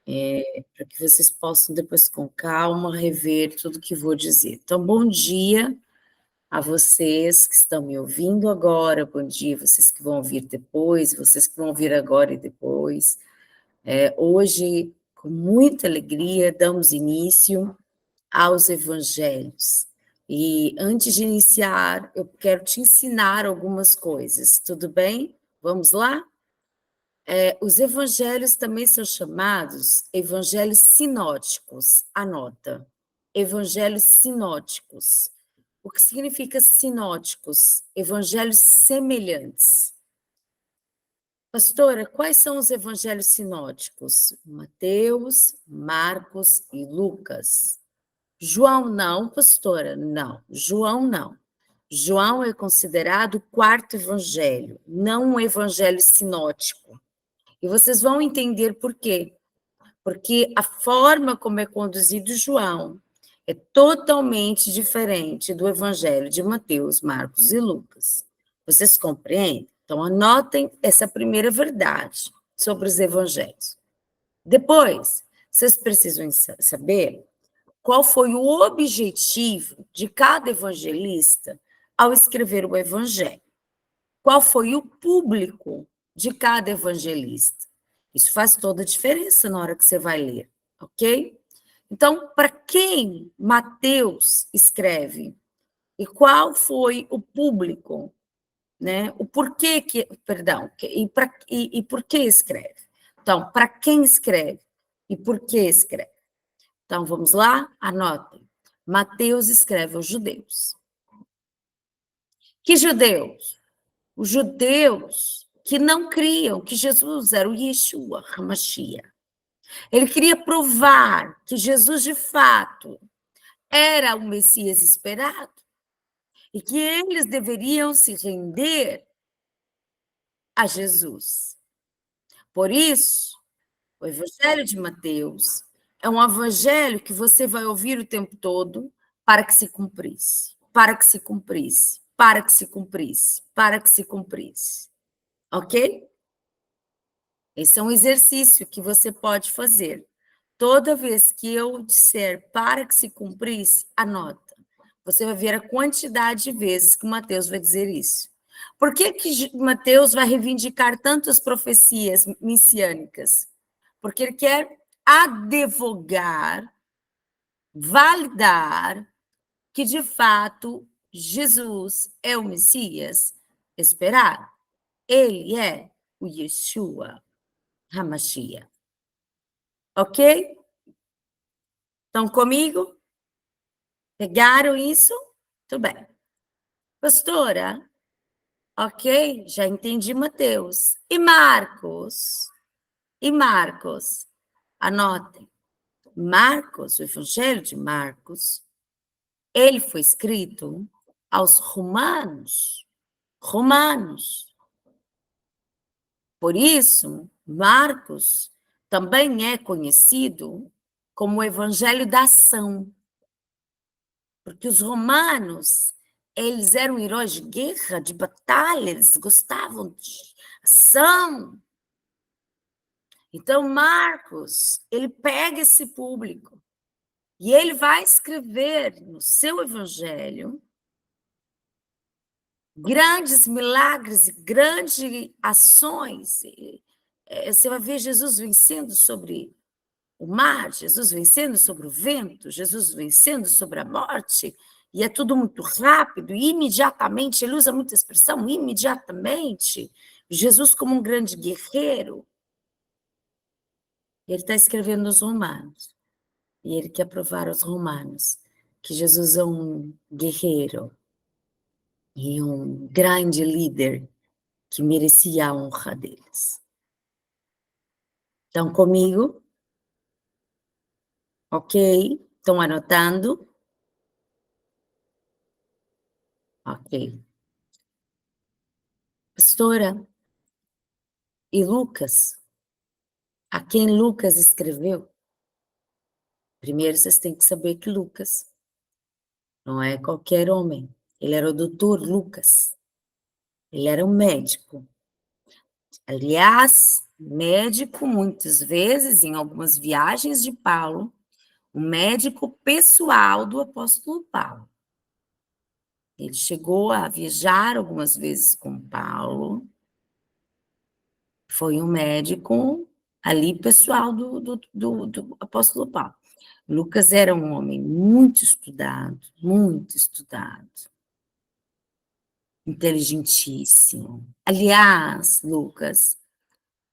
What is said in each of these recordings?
para que vocês possam depois, com calma, rever tudo que vou dizer. Então, bom dia a vocês que estão me ouvindo agora, bom dia vocês que vão ouvir depois, vocês que vão ouvir agora e depois. Hoje, com muita alegria, damos início aos evangelhos. E antes de iniciar, eu quero te ensinar algumas coisas, tudo bem? Vamos lá? Os evangelhos também são chamados evangelhos sinóticos. Anota. Evangelhos sinóticos. O que significa sinóticos? Evangelhos semelhantes. Pastora, quais são os evangelhos sinóticos? Mateus, Marcos e Lucas. João não, pastora, não. João não. João é considerado o quarto evangelho, não um evangelho sinótico. E vocês vão entender por quê. Porque a forma como é conduzido João é totalmente diferente do evangelho de Mateus, Marcos e Lucas. Vocês compreendem? Então, anotem essa primeira verdade sobre os evangelhos. Depois, vocês precisam saber qual foi o objetivo de cada evangelista ao escrever o evangelho. Qual foi o público de cada evangelista? Isso faz toda a diferença na hora que você vai ler, ok? Então, para quem Mateus escreve? E qual foi o público, né? O porquê que, perdão, e por que escreve? Então, para quem escreve e por que escreve? Então, vamos lá? Anotem. Mateus escreve aos judeus. Que judeus? Os judeus que não criam que Jesus era o Yeshua, Hamashia. Ele queria provar que Jesus, de fato, era o Messias esperado e que eles deveriam se render a Jesus. Por isso, o Evangelho de Mateus é um evangelho que você vai ouvir o tempo todo para que se cumprisse, para que se cumprisse, para que se cumprisse, para que se cumprisse. Ok? Esse é um exercício que você pode fazer. Toda vez que eu disser para que se cumprisse, anota. Você vai ver a quantidade de vezes que Mateus vai dizer isso. Por que Mateus vai reivindicar tantas profecias messiânicas? Porque ele quer advogar, validar que, de fato, Jesus é o Messias esperado. Ele é o Yeshua HaMashiach. Ok? Estão comigo? Pegaram isso? Tudo bem. Pastora, ok, já entendi Mateus. E Marcos? E Marcos? Anotem. Marcos, o Evangelho de Marcos, ele foi escrito aos romanos. Romanos. Por isso, Marcos também é conhecido como o Evangelho da ação. Porque os romanos, eles eram heróis de guerra, de batalha, eles gostavam de ação. Então, Marcos, ele pega esse público e ele vai escrever no seu evangelho grandes milagres e grandes ações. Você vai ver Jesus vencendo sobre o mar, Jesus vencendo sobre o vento, Jesus vencendo sobre a morte, e é tudo muito rápido, e imediatamente, ele usa muita expressão, imediatamente, Jesus como um grande guerreiro, ele está escrevendo aos romanos, e ele quer provar aos romanos que Jesus é um guerreiro e um grande líder que merecia a honra deles. Estão comigo? Ok? Estão anotando? Ok. Pastora, e Lucas? A quem Lucas escreveu? Primeiro vocês têm que saber que Lucas não é qualquer homem. Ele era o doutor Lucas. Ele era um médico. Aliás, médico, muitas vezes, em algumas viagens de Paulo, o médico pessoal do apóstolo Paulo. Ele chegou a viajar algumas vezes com Paulo, foi um médico ali pessoal do apóstolo Paulo. Lucas era um homem muito estudado, inteligentíssimo. Aliás, Lucas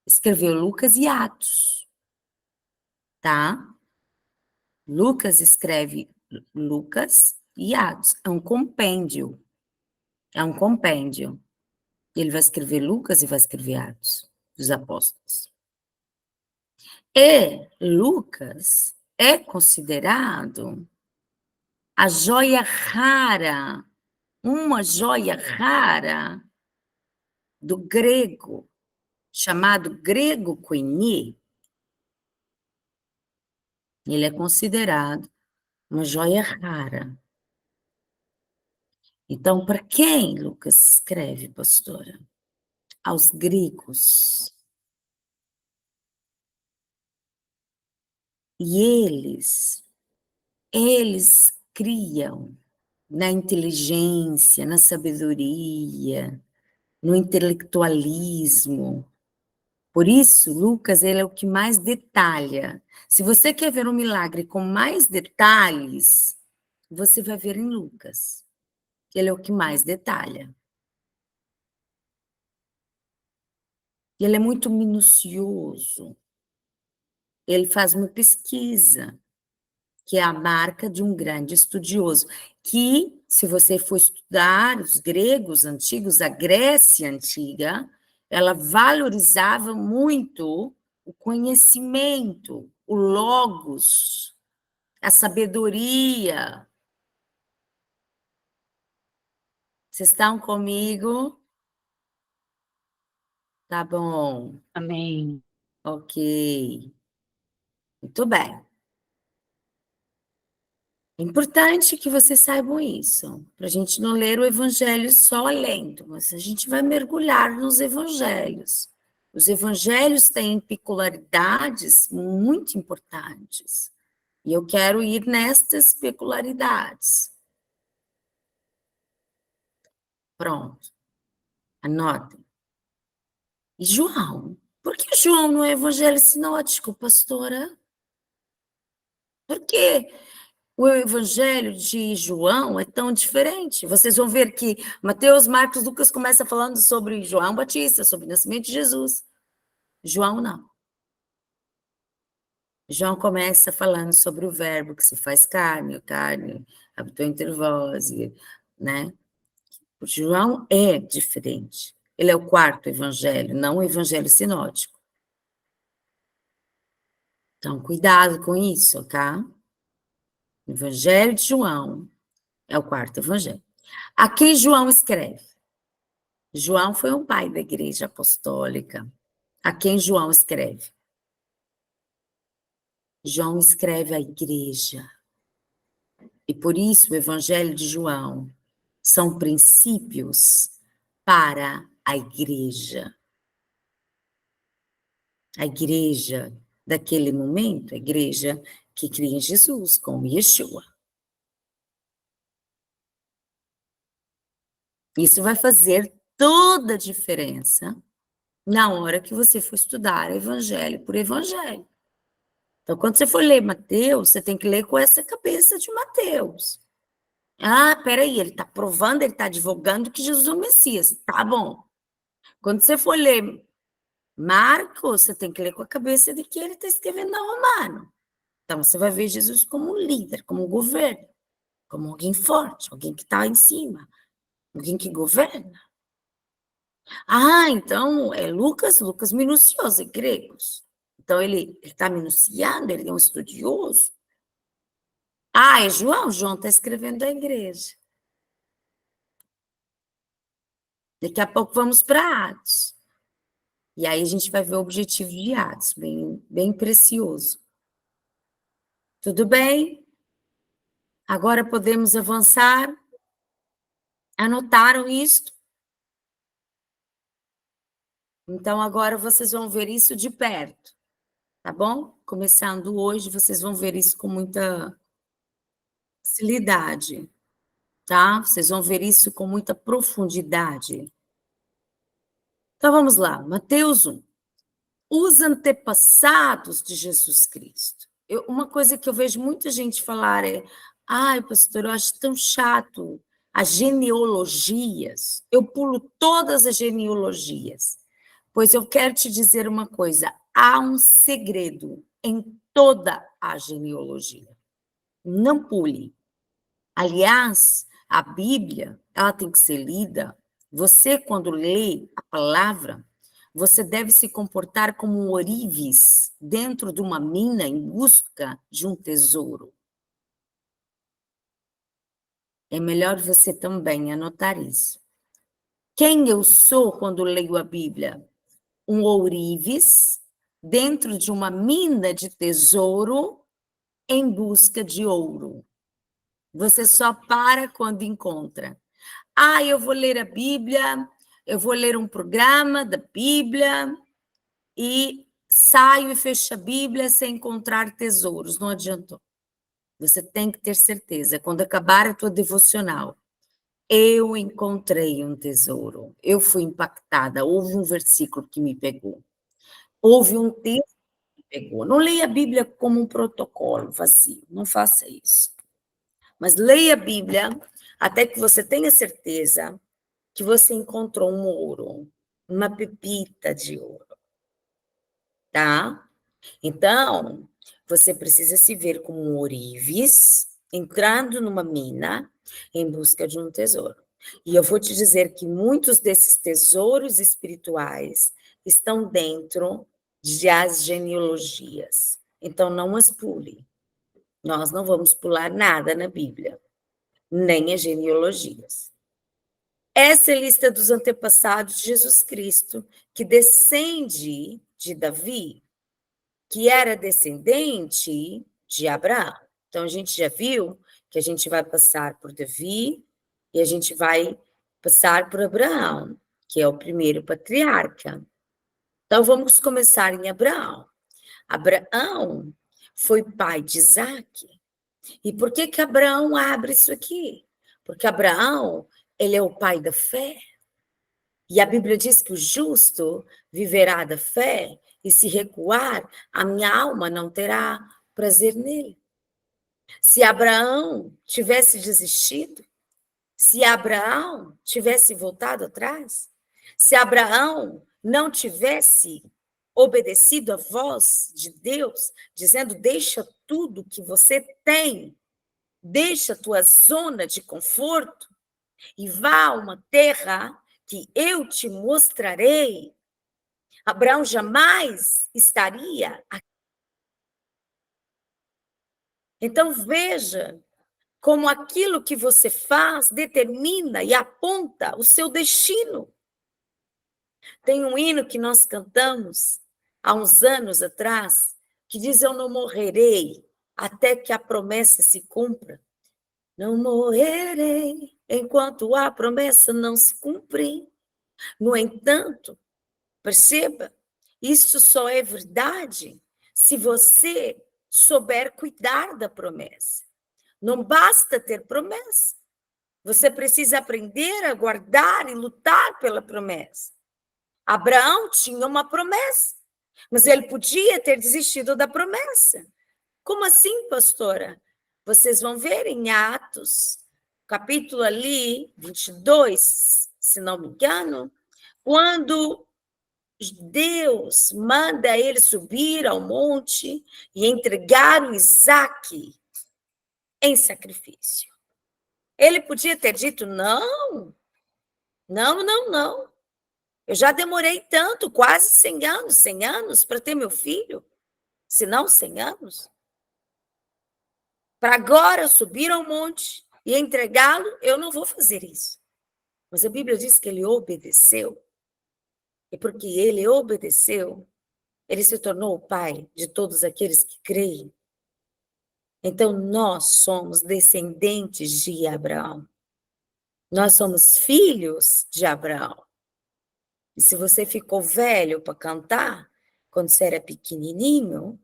escreveu Lucas e Atos, tá? Lucas escreve Lucas e Atos, é um compêndio. É um compêndio. Ele vai escrever Lucas e vai escrever Atos dos Apóstolos. E Lucas é considerado a joia rara, uma joia rara do grego, chamado grego koiné. Ele é considerado uma joia rara. Então, para quem Lucas escreve, pastora? Aos gregos. E eles criam na inteligência, na sabedoria, no intelectualismo. Por isso, Lucas, ele é o que mais detalha. Se você quer ver um milagre com mais detalhes, você vai ver em Lucas. Ele é o que mais detalha. Ele é muito minucioso. Ele faz uma pesquisa, que é a marca de um grande estudioso, que, se você for estudar os gregos antigos, a Grécia antiga, ela valorizava muito o conhecimento, o logos, a sabedoria. Vocês estão comigo? Tá bom, Amém. ok. Muito bem. É importante que vocês saibam isso, para a gente não ler o evangelho só lendo, mas a gente vai mergulhar nos evangelhos. Os evangelhos têm peculiaridades muito importantes, e eu quero ir nestas peculiaridades. Pronto, anotem. E João? Por que João não é evangelho sinótico, pastora? Por quê? O evangelho de João é tão diferente. Vocês vão ver que Mateus, Marcos, Lucas começa falando sobre João Batista, sobre o nascimento de Jesus. João não. João começa falando sobre o verbo que se faz carne, o carne habitou entre vós, né? O João é diferente. Ele é o quarto evangelho, não o evangelho sinótico. Então, cuidado com isso, tá? O evangelho de João é o quarto evangelho. A quem João escreve? João foi um pai da igreja apostólica. A quem João escreve? João escreve à igreja. E por isso o evangelho de João são princípios para a igreja. A igreja daquele momento, a igreja que cria em Jesus, como Yeshua. Isso vai fazer toda a diferença na hora que você for estudar evangelho por evangelho. Então, quando você for ler Mateus, você tem que ler com essa cabeça de Mateus. Ah, peraí, ele está provando, ele está advogando que Jesus é o Messias. Tá bom. Quando você for ler Marcos, você tem que ler com a cabeça de que ele está escrevendo a Romano. Então, você vai ver Jesus como um líder, como um governo, como alguém forte, alguém que está em cima, alguém que governa. Ah, então é Lucas minucioso, é gregos. Então, ele está minuciando, ele é um estudioso. Ah, é João está escrevendo a igreja. Daqui a pouco vamos para Atos. E aí a gente vai ver o objetivo de Atos, bem precioso. Tudo bem? Agora podemos avançar. Anotaram isto? Então, agora vocês vão ver isso de perto, tá bom? Começando hoje, vocês vão ver isso com muita facilidade, tá? Vocês vão ver isso com muita profundidade. Então, vamos lá. Mateus 1. Os antepassados de Jesus Cristo. Uma coisa que eu vejo muita gente falar é: ai, pastor, eu acho tão chato as genealogias. Eu pulo todas as genealogias. Pois eu quero te dizer uma coisa: há um segredo em toda a genealogia. Não pule. Aliás, a Bíblia, ela tem que ser lida. Você, quando lê a palavra, você deve se comportar como um ourives dentro de uma mina em busca de um tesouro. É melhor você também anotar isso. Quem eu sou quando leio a Bíblia? Um ourives dentro de uma mina de tesouro em busca de ouro. Você só para quando encontra. Ah, eu vou ler a Bíblia, eu vou ler um programa da Bíblia e saio e fecho a Bíblia sem encontrar tesouros. Não adiantou. Você tem que ter certeza. Quando acabar a tua devocional, eu encontrei um tesouro. Eu fui impactada. Houve um versículo que me pegou. Houve um texto que me pegou. Não leia a Bíblia como um protocolo vazio. Não faça isso. Mas leia a Bíblia até que você tenha certeza que você encontrou um ouro, uma pepita de ouro, tá? Então, você precisa se ver como um ourives, entrando numa mina em busca de um tesouro. E eu vou te dizer que muitos desses tesouros espirituais estão dentro das genealogias. Então, não as pule. Nós não vamos pular nada na Bíblia, nem as genealogias. Essa é a lista dos antepassados de Jesus Cristo, que descende de Davi, que era descendente de Abraão. Então, a gente já viu que a gente vai passar por Davi e a gente vai passar por Abraão, que é o primeiro patriarca. Então, vamos começar em Abraão. Abraão foi pai de Isaac. E por que que Abraão abre isso aqui? Porque Abraão, ele é o pai da fé. E a Bíblia diz que o justo viverá da fé, e se recuar, a minha alma não terá prazer nele. Se Abraão tivesse desistido, se Abraão tivesse voltado atrás, se Abraão não tivesse obedecido à voz de Deus, dizendo: deixa tudo que você tem, deixa a tua zona de conforto e vá a uma terra que eu te mostrarei. Abraão jamais estaria aqui. Então, veja como aquilo que você faz determina e aponta o seu destino. Tem um hino que nós cantamos há uns anos atrás, que diz: eu não morrerei até que a promessa se cumpra. Não morrerei enquanto a promessa não se cumprir. No entanto, perceba, isso só é verdade se você souber cuidar da promessa. Não basta ter promessa. Você precisa aprender a guardar e lutar pela promessa. Abraão tinha uma promessa, mas ele podia ter desistido da promessa. Como assim, pastora? Vocês vão ver em Atos, capítulo ali, 22, se não me engano, quando Deus manda ele subir ao monte e entregar o Isaque em sacrifício. Ele podia ter dito: não, não, não, não. Eu já demorei tanto, quase 100 anos para ter meu filho, se não 100 anos. Para agora subir ao monte e entregá-lo, eu não vou fazer isso. Mas a Bíblia diz que ele obedeceu. E porque ele obedeceu, ele se tornou o pai de todos aqueles que creem. Então, nós somos descendentes de Abraão. Nós somos filhos de Abraão. E se você ficou velho para cantar, quando você era pequenininho,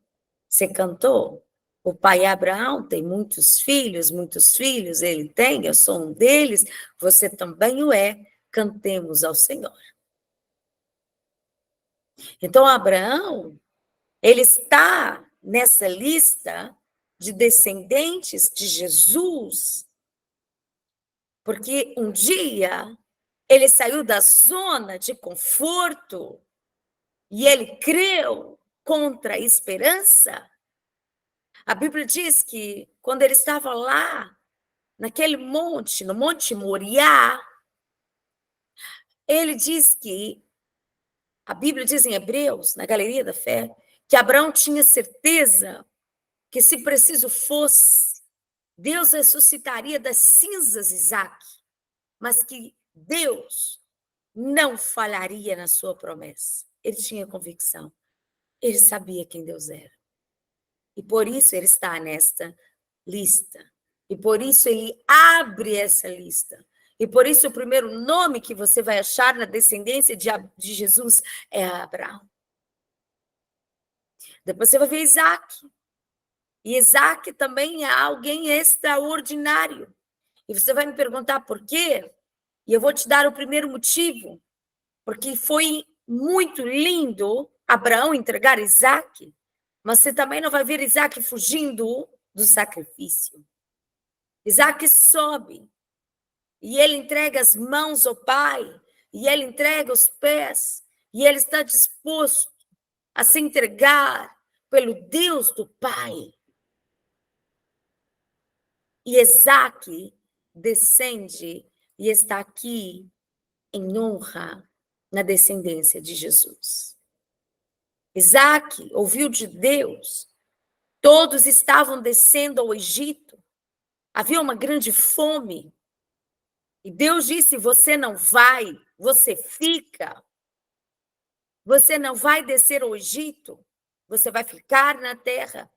você cantou. O pai Abraão tem muitos filhos ele tem, eu sou um deles, você também o é. Cantemos ao Senhor. Então, Abraão, ele está nessa lista de descendentes de Jesus, porque um dia ele saiu da zona de conforto e ele creu contra a esperança. A Bíblia diz que quando ele estava lá, naquele monte, no Monte Moriá, ele diz que, a Bíblia diz em Hebreus, na Galeria da Fé, que Abraão tinha certeza que, se preciso fosse, Deus ressuscitaria das cinzas Isaque, mas que Deus não falharia na sua promessa. Ele tinha convicção, ele sabia quem Deus era. E por isso ele está nesta lista. E por isso ele abre essa lista. E por isso o primeiro nome que você vai achar na descendência de Jesus é Abraão. Depois você vai ver Isaac. E Isaac também é alguém extraordinário. E você vai me perguntar por quê? E eu vou te dar o primeiro motivo. Porque foi muito lindo Abraão entregar Isaac, mas você também não vai ver Isaac fugindo do sacrifício. Isaac sobe e ele entrega as mãos ao pai, e ele entrega os pés, e ele está disposto a se entregar pelo Deus do pai. E Isaac descende e está aqui em honra na descendência de Jesus. Isaac ouviu de Deus, todos estavam descendo ao Egito, havia uma grande fome, e Deus disse: você não vai, você fica, você não vai descer ao Egito, você vai ficar na terra.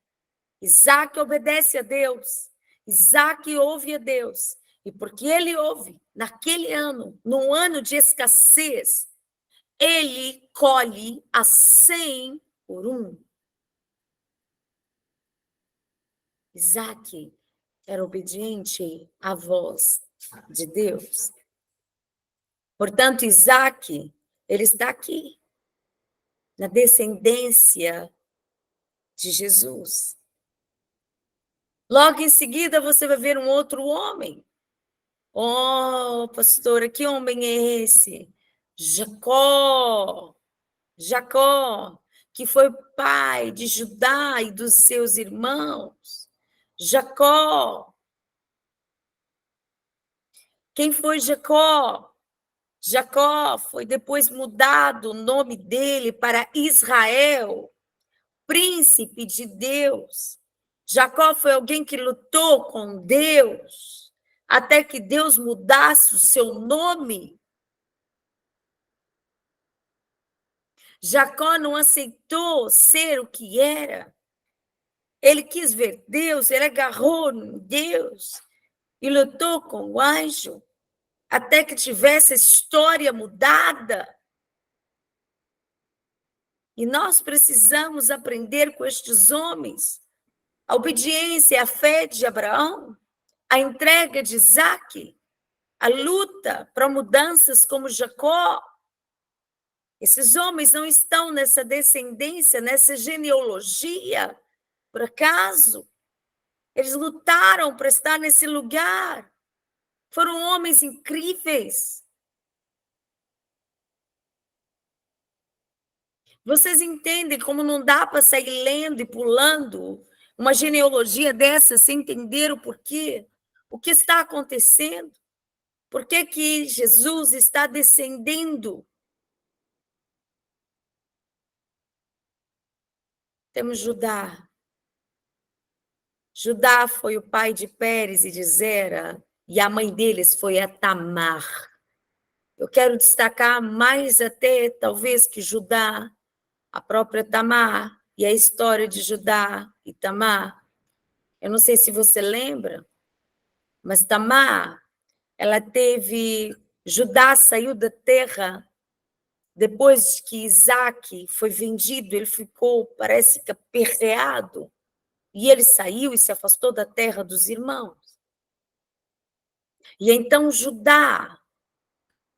Isaac obedece a Deus, Isaac ouve a Deus, e porque ele ouve, naquele ano, num ano de escassez, ele colhe a 100 por 1. Isaac era obediente à voz de Deus. Portanto, Isaac, ele está aqui, na descendência de Jesus. Logo em seguida, você vai ver um outro homem. Oh, pastora, que homem é esse? Jacó. Jacó, que foi pai de Judá e dos seus irmãos. Jacó. Quem foi Jacó? Jacó foi depois mudado o nome dele para Israel, príncipe de Deus. Jacó foi alguém que lutou com Deus até que Deus mudasse o seu nome. Jacó não aceitou ser o que era. Ele quis ver Deus, ele agarrou em Deus e lutou com o anjo até que tivesse a história mudada. E nós precisamos aprender com estes homens a obediência, a fé de Abraão, a entrega de Isaac, a luta para mudanças como Jacó. Esses homens não estão nessa descendência, nessa genealogia, por acaso. Eles lutaram para estar nesse lugar. Foram homens incríveis. Vocês entendem como não dá para sair lendo e pulando uma genealogia dessa sem entender o porquê? O que está acontecendo? Por que que Jesus está descendendo? Temos Judá. Judá foi o pai de Pérez e de Zera, e a mãe deles foi a Tamar. Eu quero destacar mais até, talvez, que Judá, a própria Tamar, e a história de Judá e Tamar. Eu não sei se você lembra, mas Tamar, ela teve... Judá saiu da terra depois que Isaac foi vendido, ele ficou, parece que aperreado, e ele saiu e se afastou da terra dos irmãos. E então Judá,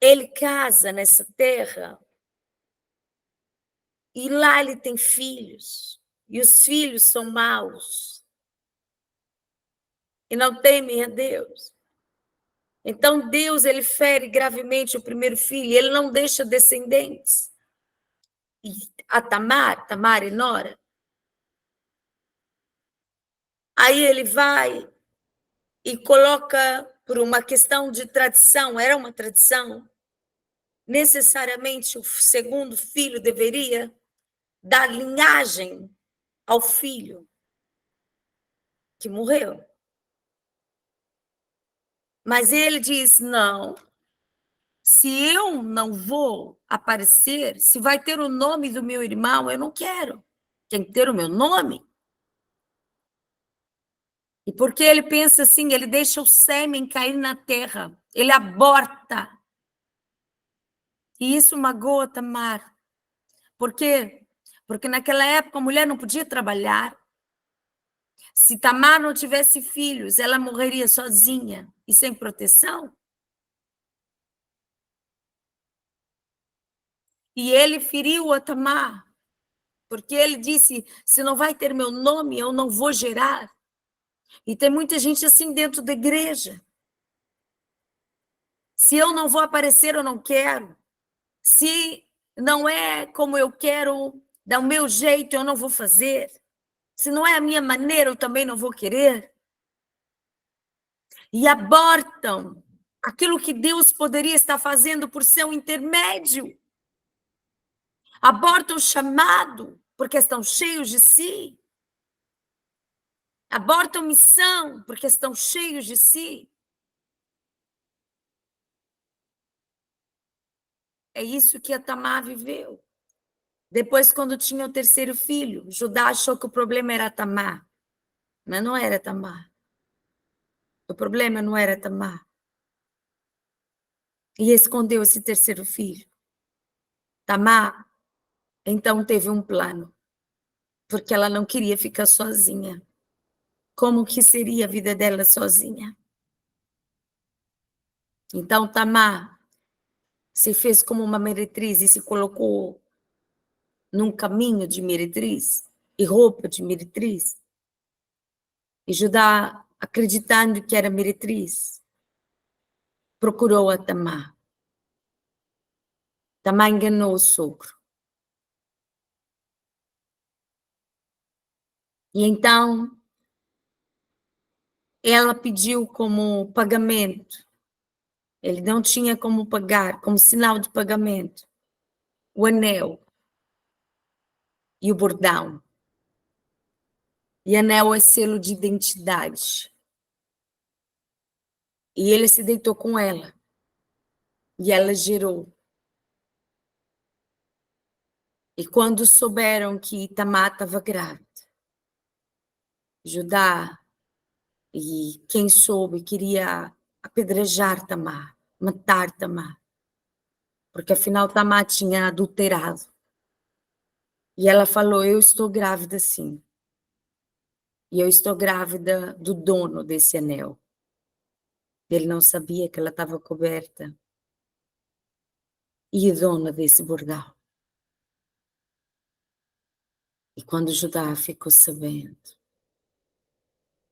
ele casa nessa terra, e lá ele tem filhos, e os filhos são maus, e não temem a Deus. Então Deus, ele fere gravemente o primeiro filho, ele não deixa descendentes. E a Tamar e Nora, aí ele vai e coloca, por uma questão de tradição, era uma tradição, necessariamente o segundo filho deveria dar linhagem ao filho que morreu. Mas ele diz: não, se eu não vou aparecer, se vai ter o nome do meu irmão, eu não quero. Tem que ter o meu nome. E porque ele pensa assim, ele deixa o sêmen cair na terra, ele aborta. E isso magoa Tamar. Por quê? Porque naquela época a mulher não podia trabalhar. Se Tamar não tivesse filhos, ela morreria sozinha e sem proteção. E ele feriu a Tamar, porque ele disse: se não vai ter meu nome, eu não vou gerar. E tem muita gente assim dentro da igreja. Se eu não vou aparecer, eu não quero. Se não é como eu quero, do meu jeito, eu não vou fazer. Se não é a minha maneira, eu também não vou querer. E abortam aquilo que Deus poderia estar fazendo por seu intermédio. Abortam o chamado, porque estão cheios de si. Abortam missão, porque estão cheios de si. É isso que a Tamar viveu. Depois, quando tinha o terceiro filho, Judá achou que o problema era Tamar. Mas não era Tamar. O problema não era Tamar. E escondeu esse terceiro filho. Tamar, então, teve um plano, porque ela não queria ficar sozinha. Como que seria a vida dela sozinha? Então, Tamar se fez como uma meretriz e se colocou num caminho de meretriz e roupa de meretriz. E Judá, acreditando que era meretriz, procurou a Tamar. Tamar enganou o sogro. E então, ela pediu como pagamento. Ele não tinha como pagar, como sinal de pagamento, o anel e o bordão. E anel é selo de identidade. E ele se deitou com ela. E ela gerou. E quando souberam que Tamar estava grávida, Judá e quem soube queria apedrejar Tamar, matar Tamar, porque afinal Tamar tinha adulterado. E ela falou: eu estou grávida sim. E eu estou grávida do dono desse anel. Ele não sabia que ela estava coberta e dona desse bordão. E quando Judá ficou sabendo,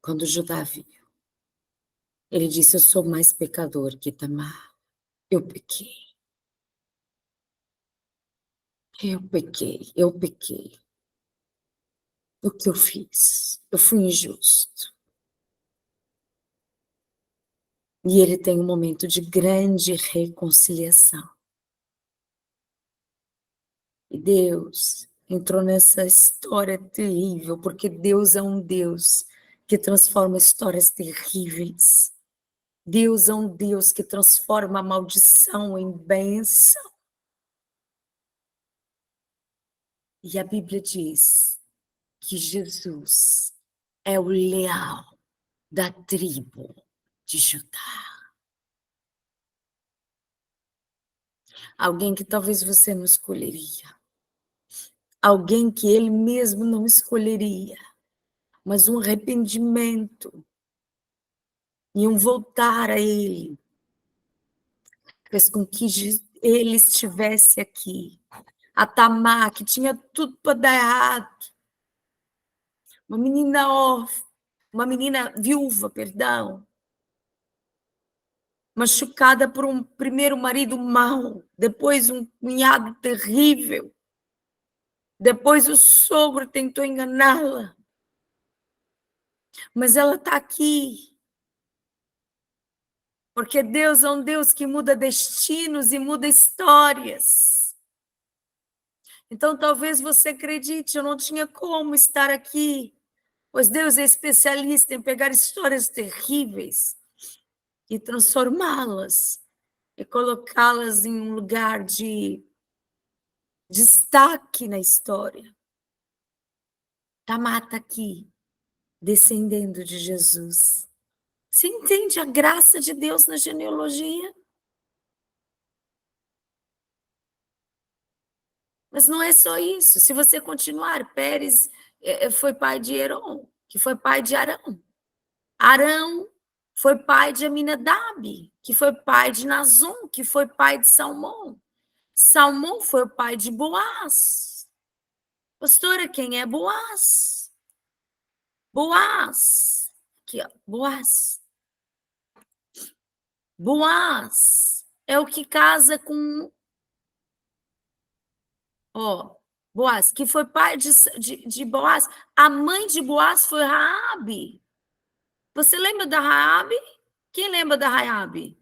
quando Judá viu, ele disse: eu sou mais pecador que Tamar. Eu pequei. Eu pequei, eu pequei. O que eu fiz? Eu fui injusto. E ele tem um momento de grande reconciliação. E Deus entrou nessa história terrível, porque Deus é um Deus que transforma histórias terríveis. Deus é um Deus que transforma a maldição em bênção. E a Bíblia diz que Jesus é o leal da tribo de Judá. Alguém que talvez você não escolheria. Alguém que ele mesmo não escolheria. Mas um arrependimento e um voltar a ele fez com que ele estivesse aqui. A Tamar, que tinha tudo para dar errado. Uma menina órfã, uma menina viúva, perdão. Machucada por um primeiro marido mau, depois um cunhado terrível, depois o sogro tentou enganá-la. Mas ela está aqui, porque Deus é um Deus que muda destinos e muda histórias. Então, talvez você acredite, eu não tinha como estar aqui, pois Deus é especialista em pegar histórias terríveis e transformá-las e colocá-las em um lugar de destaque na história. Tamar está aqui, descendendo de Jesus. Você entende a graça de Deus na genealogia? Mas não é só isso. Se você continuar, Pérez foi pai de Herom, que foi pai de Arão. Arão foi pai de Aminadab, que foi pai de Nazum, que foi pai de Salmão. Salmão foi o pai de Boaz. Pastora, quem é Boaz? Boaz. Aqui, ó, Boaz. Boaz é o que casa com... Ó, Boaz, que foi pai de Boaz. A mãe de Boaz foi Raabe. Você lembra da Raabe? Quem lembra da Raabe?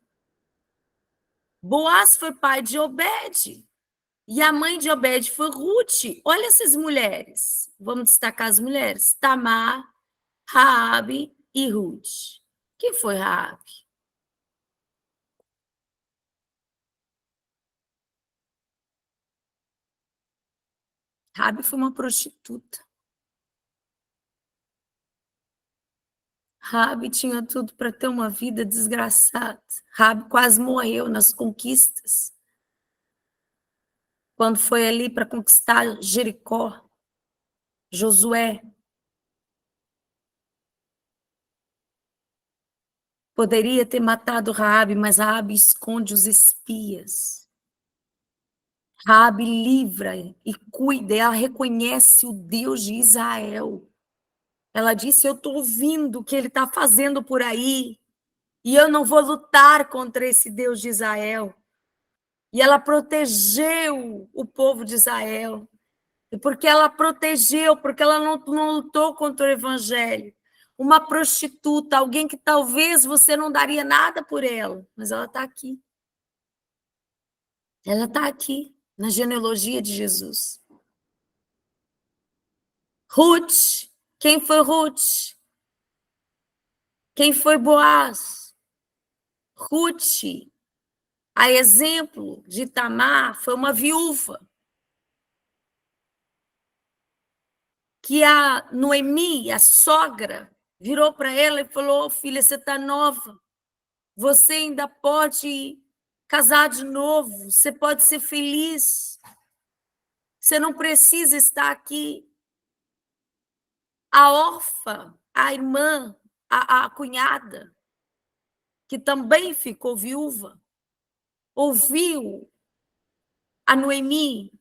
Boaz foi pai de Obed. E a mãe de Obed foi Ruth. Olha essas mulheres. Vamos destacar as mulheres. Tamar, Raabe e Ruth. Quem foi Raabe? Raabe foi uma prostituta. Raabe tinha tudo para ter uma vida desgraçada. Raabe quase morreu nas conquistas. Quando foi ali para conquistar Jericó, Josué poderia ter matado Raabe, mas Raabe esconde os espias. Raabe livra e cuida, ela reconhece o Deus de Israel. Ela disse: eu estou ouvindo o que ele está fazendo por aí, e eu não vou lutar contra esse Deus de Israel. E ela protegeu o povo de Israel. E porque ela protegeu, porque ela não lutou contra o evangelho. Uma prostituta, alguém que talvez você não daria nada por ela, mas ela está aqui. Ela está aqui, na genealogia de Jesus. Ruth, quem foi Ruth? Quem foi Boaz? Ruth, a exemplo de Tamar, foi uma viúva. Que a Noemi, a sogra, virou para ela e falou: oh, filha, você está nova, você ainda pode casar de novo, você pode ser feliz, você não precisa estar aqui. A órfã, a irmã, a cunhada, que também ficou viúva, ouviu a Noemi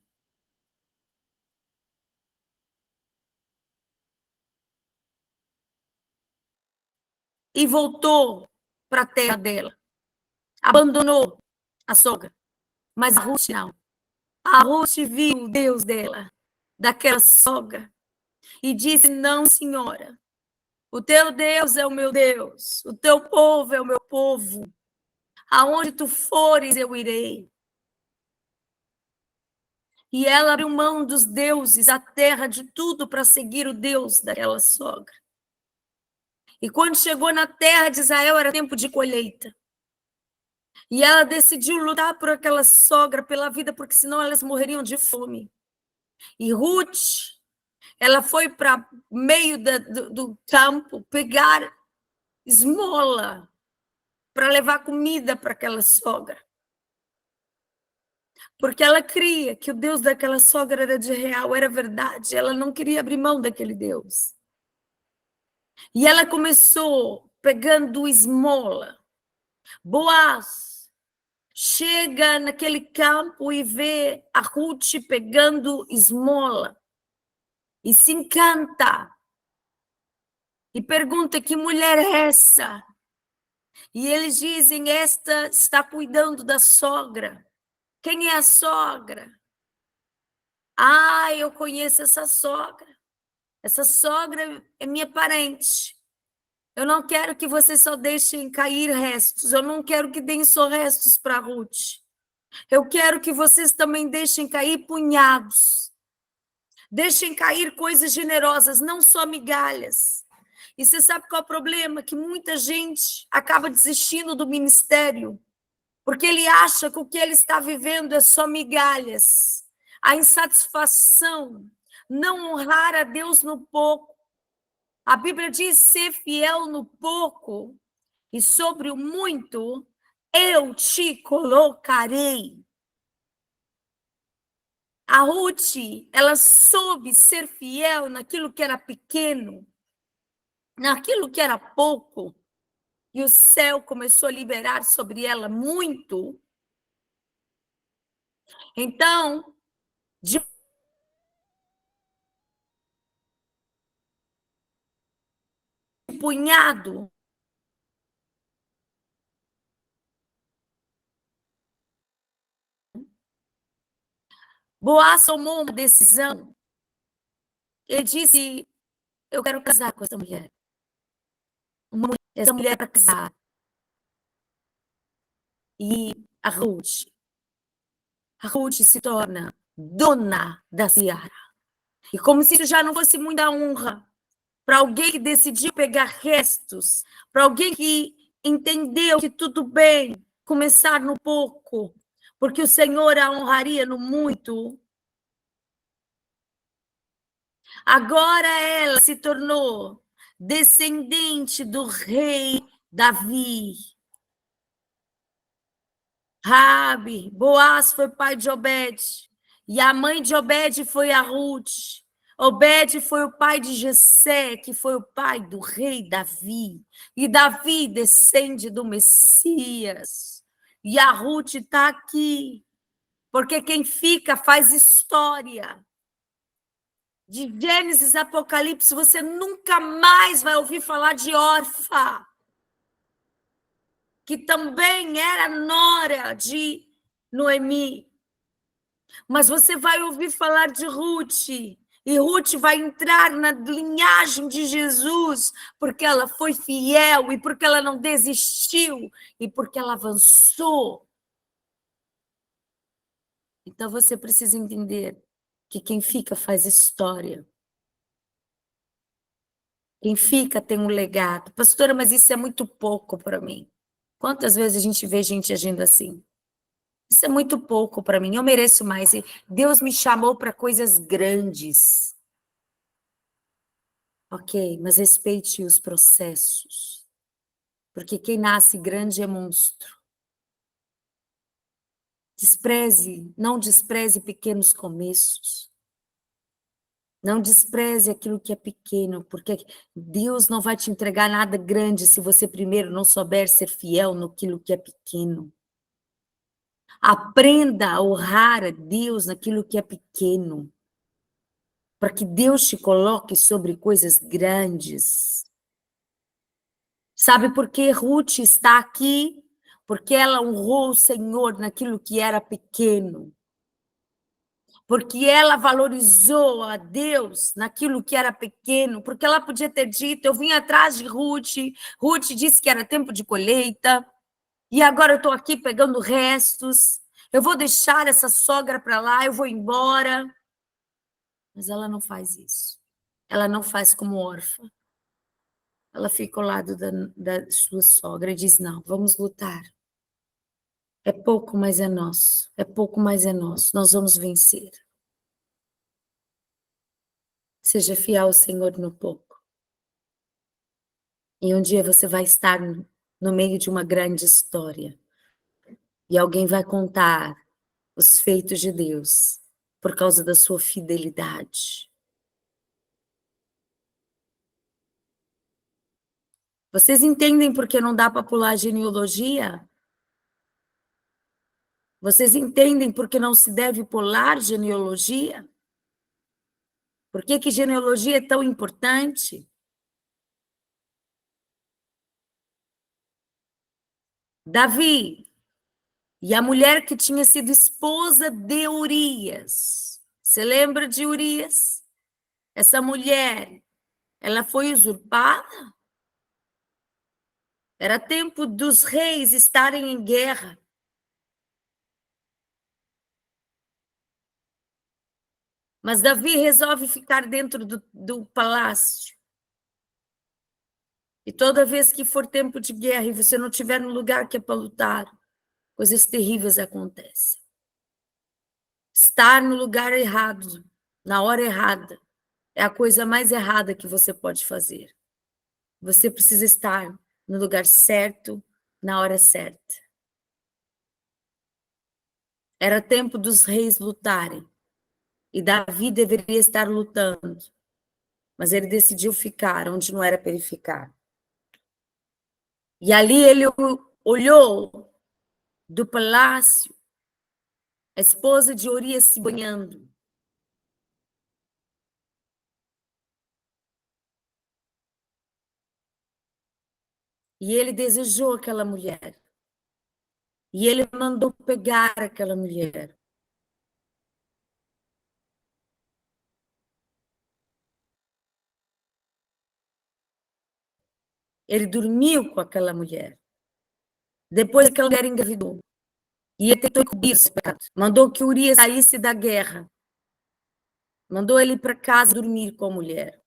e voltou para a terra dela, abandonou a sogra, mas a Ruth não. A Ruth viu o Deus dela, daquela sogra, e disse: não, senhora, o teu Deus é o meu Deus, o teu povo é o meu povo, aonde tu fores eu irei. E ela abriu mão dos deuses, a terra, de tudo para seguir o Deus daquela sogra. E quando chegou na terra de Israel, era tempo de colheita. E ela decidiu lutar por aquela sogra, pela vida, porque senão elas morreriam de fome. E Ruth, ela foi para meio do campo pegar esmola para levar comida para aquela sogra. Porque ela cria que o Deus daquela sogra era de real, era verdade. Ela não queria abrir mão daquele Deus. E ela começou pegando esmola. Boaz chega naquele campo e vê a Ruth pegando esmola e se encanta e pergunta: que mulher é essa? E eles dizem: esta está cuidando da sogra. Quem é a sogra? Ah, eu conheço essa sogra. Essa sogra é minha parente. Eu não quero que vocês só deixem cair restos. Eu não quero que deem só restos para Ruth. Eu quero que vocês também deixem cair punhados. Deixem cair coisas generosas, não só migalhas. E você sabe qual é o problema? Que muita gente acaba desistindo do ministério, porque ele acha que o que ele está vivendo é só migalhas. A insatisfação, não honrar a Deus no pouco. A Bíblia diz: ser fiel no pouco, e sobre o muito eu te colocarei. A Ruth, ela soube ser fiel naquilo que era pequeno, naquilo que era pouco, e o céu começou a liberar sobre ela muito. Então, de punhado, Boaz tomou uma decisão. Ele disse: eu quero casar com essa mulher. Essa mulher é para casar. E a Ruth se torna dona da seara. E como se isso já não fosse muita honra para alguém que decidiu pegar restos, para alguém que entendeu que tudo bem começar no pouco, porque o Senhor a honraria no muito. Agora ela se tornou descendente do rei Davi. Rabi, Boaz foi pai de Obed, e a mãe de Obed foi a Ruth. Obed foi o pai de Jessé, que foi o pai do rei Davi. E Davi descende do Messias. E a Ruth está aqui, porque quem fica faz história. De Gênesis a Apocalipse, você nunca mais vai ouvir falar de Orfa, que também era nora de Noemi. Mas você vai ouvir falar de Ruth, e Ruth vai entrar na linhagem de Jesus, porque ela foi fiel, e porque ela não desistiu, e porque ela avançou. Então você precisa entender que quem fica faz história. Quem fica tem um legado. Pastora, mas isso é muito pouco para mim. Quantas vezes a gente vê gente agindo assim? Isso é muito pouco para mim, eu mereço mais. Deus me chamou para coisas grandes. Ok, mas respeite os processos. Porque quem nasce grande é monstro. Não despreze pequenos começos. Não despreze aquilo que é pequeno, porque Deus não vai te entregar nada grande se você primeiro não souber ser fiel naquilo que é pequeno. Aprenda a honrar a Deus naquilo que é pequeno, para que Deus te coloque sobre coisas grandes. Sabe por que Ruth está aqui? Porque ela honrou o Senhor naquilo que era pequeno. Porque ela valorizou a Deus naquilo que era pequeno. Porque ela podia ter dito: eu vim atrás de Ruth, Ruth disse que era tempo de colheita, e agora eu estou aqui pegando restos, eu vou deixar essa sogra para lá, eu vou embora. Mas ela não faz isso. Ela não faz como órfã. Ela fica ao lado da sua sogra e diz: não, vamos lutar. É pouco, mas é nosso. É pouco, mas é nosso. Nós vamos vencer. Seja fiel ao Senhor no pouco. E um dia você vai estar no meio de uma grande história. E alguém vai contar os feitos de Deus por causa da sua fidelidade. Vocês entendem por que não dá para pular a genealogia? Vocês entendem por que não se deve pular genealogia? Por que que genealogia é tão importante? Davi e a mulher que tinha sido esposa de Urias. Você lembra de Urias? Essa mulher, ela foi usurpada? Era tempo dos reis estarem em guerra. Mas Davi resolve ficar dentro do palácio. E toda vez que for tempo de guerra e você não estiver no lugar que é para lutar, coisas terríveis acontecem. Estar no lugar errado, na hora errada, é a coisa mais errada que você pode fazer. Você precisa estar no lugar certo, na hora certa. Era tempo dos reis lutarem. E Davi deveria estar lutando. Mas ele decidiu ficar onde não era para ele ficar. E ali ele olhou do palácio a esposa de Urias se banhando. E ele desejou aquela mulher. E ele mandou pegar aquela mulher. Ele dormiu com aquela mulher. Depois aquela mulher engravidou. E ele tentou encobrir esse pecado. Mandou que Urias saísse da guerra. Mandou ele para casa dormir com a mulher.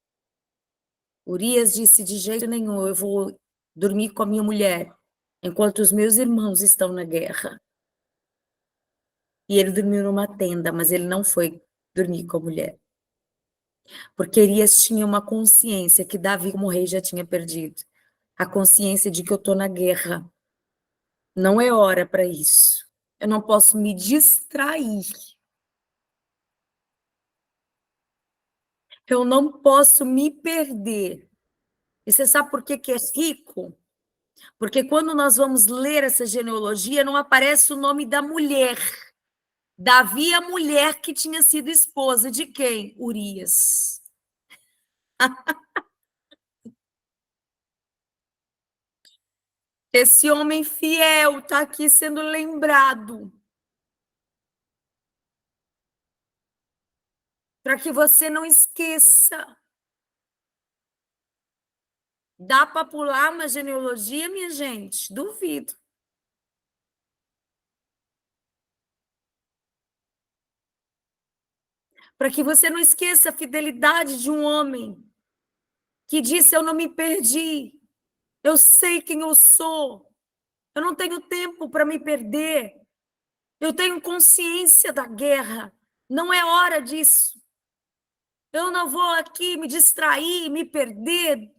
Urias disse, de jeito nenhum, eu vou dormir com a minha mulher, enquanto os meus irmãos estão na guerra. E ele dormiu numa tenda, mas ele não foi dormir com a mulher. Porque Urias tinha uma consciência que Davi, como rei, já tinha perdido. A consciência de que eu estou na guerra. Não é hora para isso. Eu não posso me distrair. Eu não posso me perder. E você sabe por que que é rico? Porque quando nós vamos ler essa genealogia, não aparece o nome da mulher. Davi, a mulher que tinha sido esposa de quem? Urias. Esse homem fiel está aqui sendo lembrado. Para que você não esqueça. Dá para pular uma genealogia, minha gente? Duvido. Para que você não esqueça a fidelidade de um homem que disse: eu não me perdi, eu sei quem eu sou, eu não tenho tempo para me perder, eu tenho consciência da guerra, não é hora disso. Eu não vou aqui me distrair, me perder,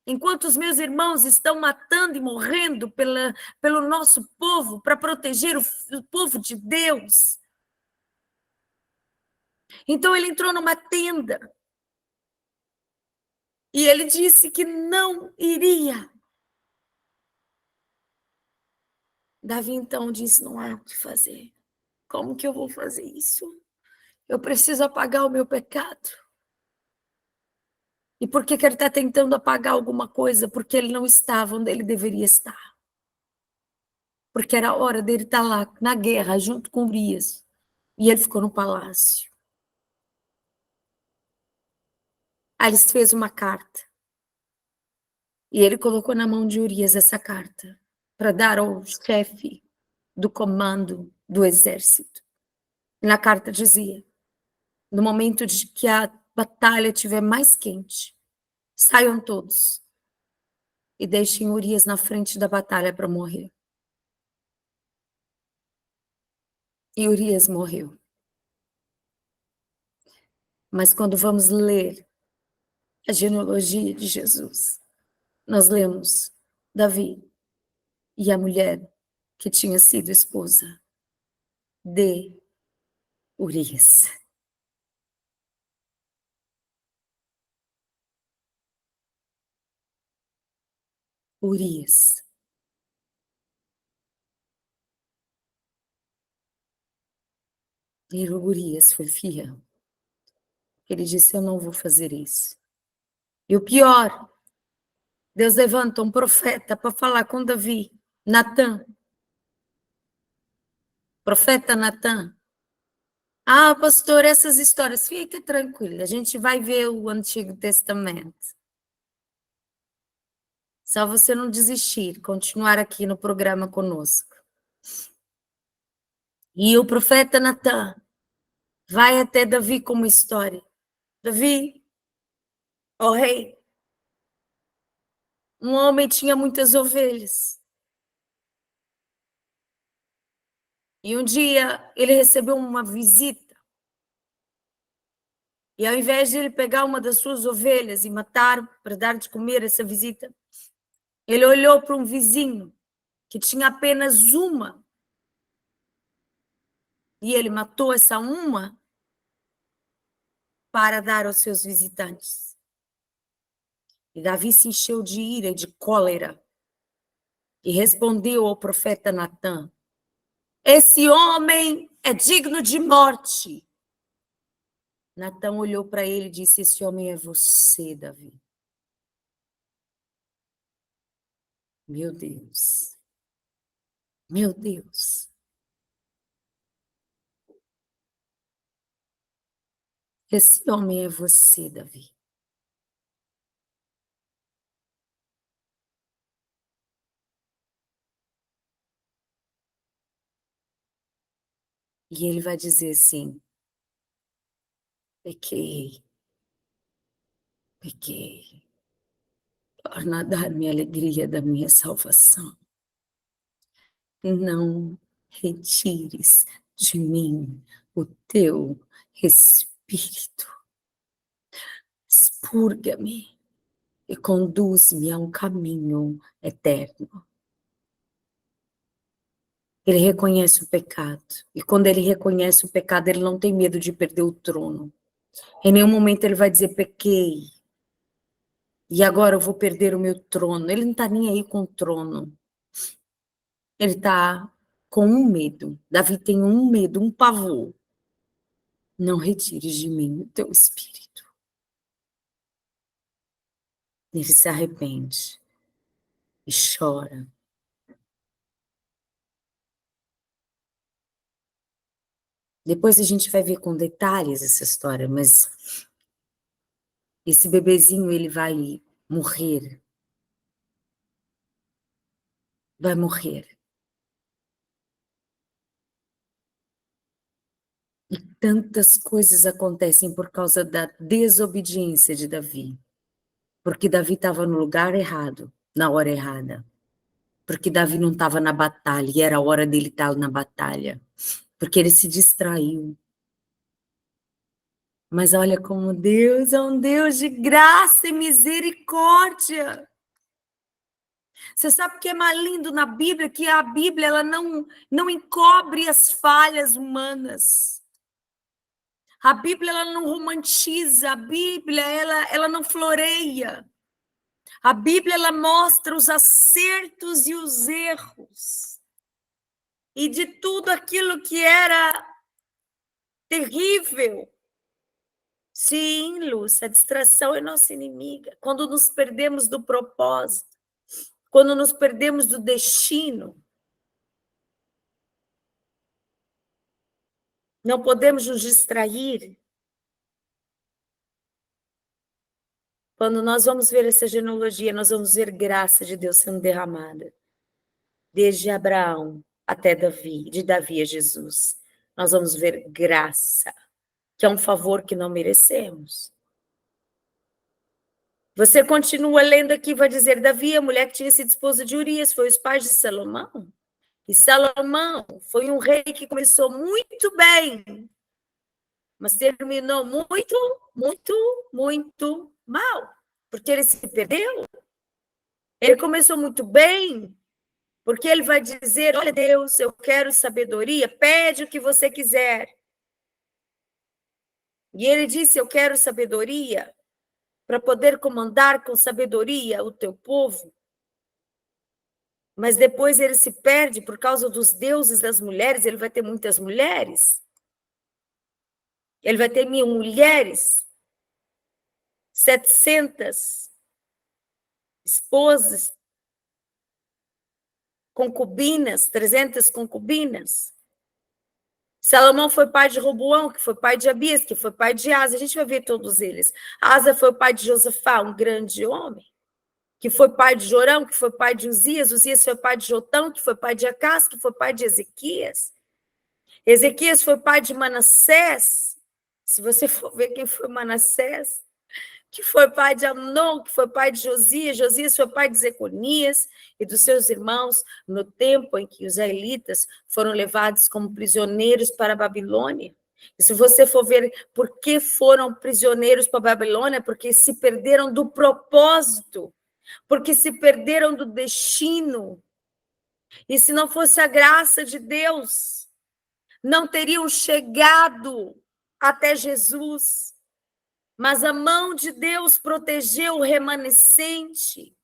enquanto os meus irmãos estão matando e morrendo pelo nosso povo, para proteger o povo de Deus. Então ele entrou numa tenda e ele disse que não iria. Davi então disse: não há o que fazer. Como que eu vou fazer isso? Eu preciso apagar o meu pecado. E por que que ele está tentando apagar alguma coisa? Porque ele não estava onde ele deveria estar. Porque era a hora dele estar lá, na guerra, junto com Urias. E ele ficou no palácio. Aí ele fez uma carta. E ele colocou na mão de Urias essa carta para dar ao chefe do comando do exército. E na carta dizia: no momento de que a batalha estiver mais quente, saiam todos e deixem Urias na frente da batalha para morrer. E Urias morreu. Mas quando vamos ler a genealogia de Jesus, nós lemos Davi e a mulher que tinha sido esposa de Urias. Urias. E Urias foi fiel. Ele disse, eu não vou fazer isso. E o pior, Deus levanta um profeta para falar com Davi, Natã. Profeta Natã. Ah, pastor, essas histórias, fica tranquila, a gente vai ver o Antigo Testamento. Só você não desistir, continuar aqui no programa conosco. E o profeta Natã vai até Davi com uma história. Davi, ó rei, um homem tinha muitas ovelhas. E um dia ele recebeu uma visita. E ao invés de ele pegar uma das suas ovelhas e matar para dar de comer essa visita, ele olhou para um vizinho que tinha apenas uma. E ele matou essa uma para dar aos seus visitantes. E Davi se encheu de ira e de cólera e respondeu ao profeta Natã: esse homem é digno de morte. Natã olhou para ele e disse: esse homem é você, Davi. Meu Deus. Meu Deus. Esse homem é você, Davi. E ele vai dizer assim: pequei, pequei. Torna a dar-me a alegria da minha salvação. Não retires de mim o teu espírito. Expurga-me e conduz-me a um caminho eterno. Ele reconhece o pecado. E quando ele reconhece o pecado, ele não tem medo de perder o trono. Em nenhum momento ele vai dizer, pequei. E agora eu vou perder o meu trono. Ele não está nem aí com o trono. Ele está com um medo. Davi tem um medo, um pavor. Não retires de mim o teu espírito. Ele se arrepende e chora. Depois a gente vai ver com detalhes essa história, mas esse bebezinho, ele vai morrer. Vai morrer. E tantas coisas acontecem por causa da desobediência de Davi. Porque Davi estava no lugar errado, na hora errada. Porque Davi não estava na batalha, e era a hora dele estar na batalha. Porque ele se distraiu. Mas olha como Deus é um Deus de graça e misericórdia. Você sabe o que é mais lindo na Bíblia? Que a Bíblia ela não encobre as falhas humanas. A Bíblia ela não romantiza, a Bíblia ela não floreia. A Bíblia ela mostra os acertos e os erros. E de tudo aquilo que era terrível. Sim, Lúcia, a distração é nossa inimiga. Quando nos perdemos do propósito, quando nos perdemos do destino, não podemos nos distrair. Quando nós vamos ver essa genealogia, nós vamos ver graça de Deus sendo derramada. Desde Abraão até Davi, de Davi a Jesus. Nós vamos ver graça, que é um favor que não merecemos. Você continua lendo aqui, vai dizer, Davi, a mulher que tinha sido esposa de Urias, foi os pais de Salomão. E Salomão foi um rei que começou muito bem, mas terminou muito mal, porque ele se perdeu. Ele começou muito bem, porque ele vai dizer, olha Deus, eu quero sabedoria, pede o que você quiser. E ele disse: eu quero sabedoria para poder comandar com sabedoria o teu povo. Mas depois ele se perde por causa dos deuses das mulheres, ele vai ter muitas mulheres. Ele vai ter 1.000 mulheres, 700 esposas, concubinas, 300 concubinas. Salomão foi pai de Roboão, que foi pai de Abias, que foi pai de Asa. A gente vai ver todos eles. Asa foi o pai de Josafá, um grande homem, que foi pai de Jorão, que foi pai de Uzias. Uzias foi pai de Jotão, que foi pai de Acás, que foi pai de Ezequias. Ezequias foi pai de Manassés. Se você for ver quem foi Manassés, que foi pai de Amnon, que foi pai de Josias. Josias foi pai de Zeconias e dos seus irmãos, no tempo em que os israelitas foram levados como prisioneiros para a Babilônia. E se você for ver por que foram prisioneiros para a Babilônia, porque se perderam do propósito, porque se perderam do destino. E se não fosse a graça de Deus, não teriam chegado até Jesus. Mas a mão de Deus protegeu o remanescente.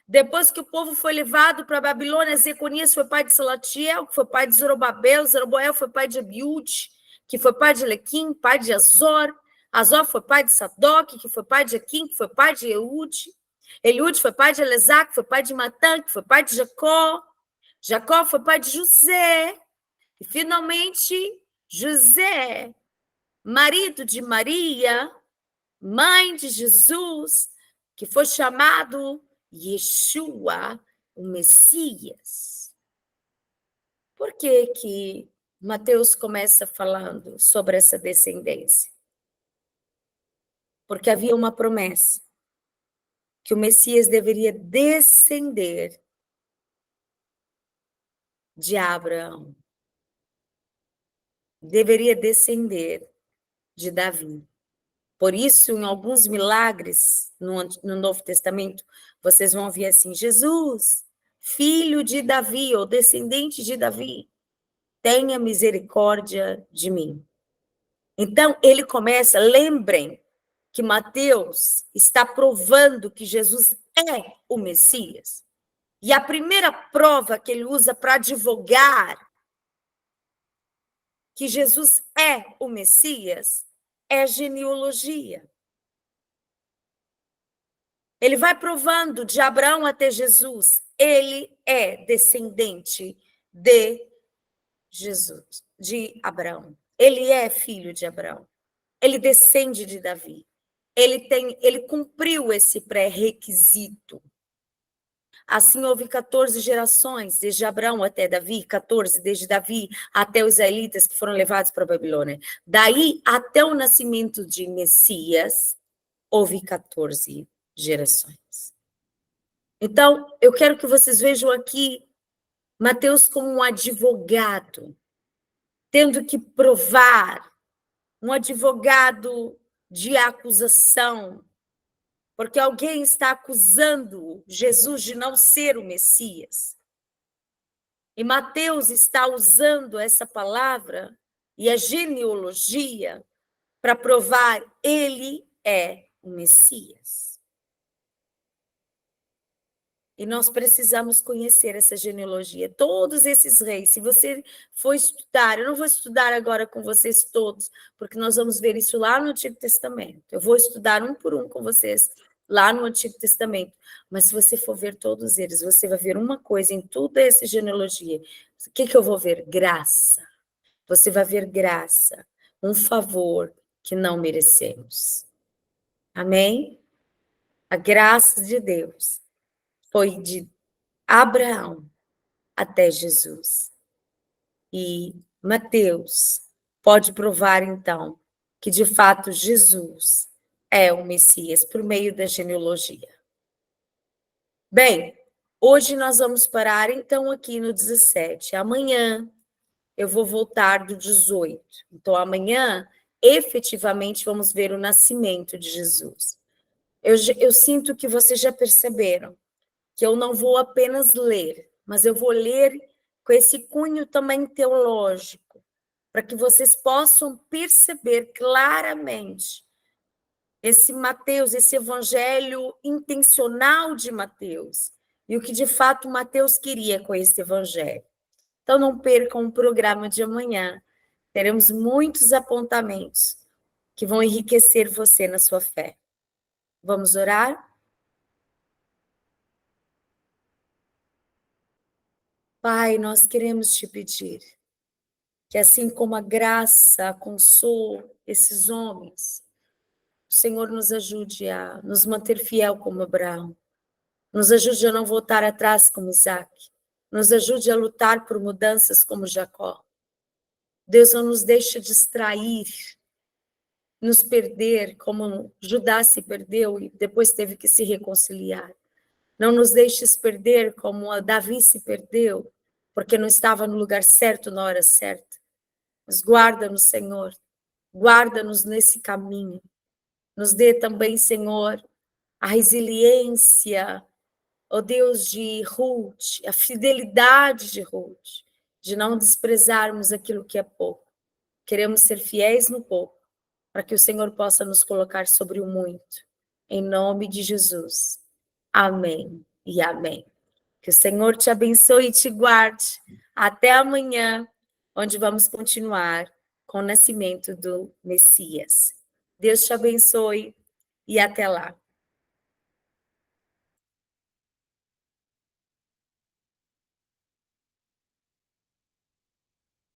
Depois que o povo foi levado para a Babilônia, Zeconias foi pai de Salatiel, que foi pai de Zorobabel. Zorobabel foi pai de Abiúde, que foi pai de Elequim, pai de Azor. Azor foi pai de Sadoc, que foi pai de Aquim, que foi pai de Eude. Eude foi pai de Elezá, que foi pai de Matã, que foi pai de Jacó. Jacó foi pai de José. E, finalmente, José, marido de Maria, mãe de Jesus, que foi chamado Yeshua, o Messias. Por que Mateus começa falando sobre essa descendência? Porque havia uma promessa que o Messias deveria descender de Abraão, deveria descender de Davi. Por isso, em alguns milagres no Novo Testamento, vocês vão ver assim: Jesus, filho de Davi, ou descendente de Davi, tenha misericórdia de mim. Então, ele começa, lembrem que Mateus está provando que Jesus é o Messias. E a primeira prova que ele usa para advogar que Jesus é o Messias é genealogia. Ele vai provando de Abraão até Jesus, ele é descendente de Jesus, de Abraão. Ele é filho de Abraão. Ele descende de Davi. Ele cumpriu esse pré-requisito. Assim houve 14 gerações, desde Abraão até Davi, 14, desde Davi até os israelitas que foram levados para a Babilônia. Daí até o nascimento de Messias, houve 14 gerações. Então, eu quero que vocês vejam aqui Mateus como um advogado, tendo que provar, um advogado de acusação, porque alguém está acusando Jesus de não ser o Messias. E Mateus está usando essa palavra e a genealogia para provar ele é o Messias. E nós precisamos conhecer essa genealogia. Todos esses reis, se você for estudar, eu não vou estudar agora com vocês todos, porque nós vamos ver isso lá no Antigo Testamento. Eu vou estudar um por um com vocês lá no Antigo Testamento. Mas se você for ver todos eles, você vai ver uma coisa em toda essa genealogia. O que eu vou ver? Graça. Você vai ver graça, um favor que não merecemos. Amém? A graça de Deus foi de Abraão até Jesus. E Mateus pode provar, então, que de fato Jesus é o Messias por meio da genealogia. Bem, hoje nós vamos parar, então, aqui no 17. Amanhã eu vou voltar do 18. Então, amanhã, efetivamente, vamos ver o nascimento de Jesus. Eu sinto que vocês já perceberam que eu não vou apenas ler, mas eu vou ler com esse cunho também teológico, para que vocês possam perceber claramente esse Mateus, esse evangelho intencional de Mateus, e o que de fato Mateus queria com esse evangelho. Então não percam o programa de amanhã. Teremos muitos apontamentos que vão enriquecer você na sua fé. Vamos orar? Pai, nós queremos te pedir que assim como a graça consolo esses homens, o Senhor nos ajude a nos manter fiel como Abraão, nos ajude a não voltar atrás como Isaac, nos ajude a lutar por mudanças como Jacó. Deus, não nos deixe distrair, nos perder como Judá se perdeu e depois teve que se reconciliar. Não nos deixes perder como Davi se perdeu, porque não estava no lugar certo na hora certa. Mas guarda-nos, Senhor, guarda-nos nesse caminho. Nos dê também, Senhor, a resiliência, ó Deus, de Ruth, a fidelidade de Ruth, de não desprezarmos aquilo que é pouco. Queremos ser fiéis no pouco, para que o Senhor possa nos colocar sobre o muito. Em nome de Jesus. Amém e amém. Que o Senhor te abençoe e te guarde. Até amanhã, onde vamos continuar com o nascimento do Messias. Deus te abençoe e até lá.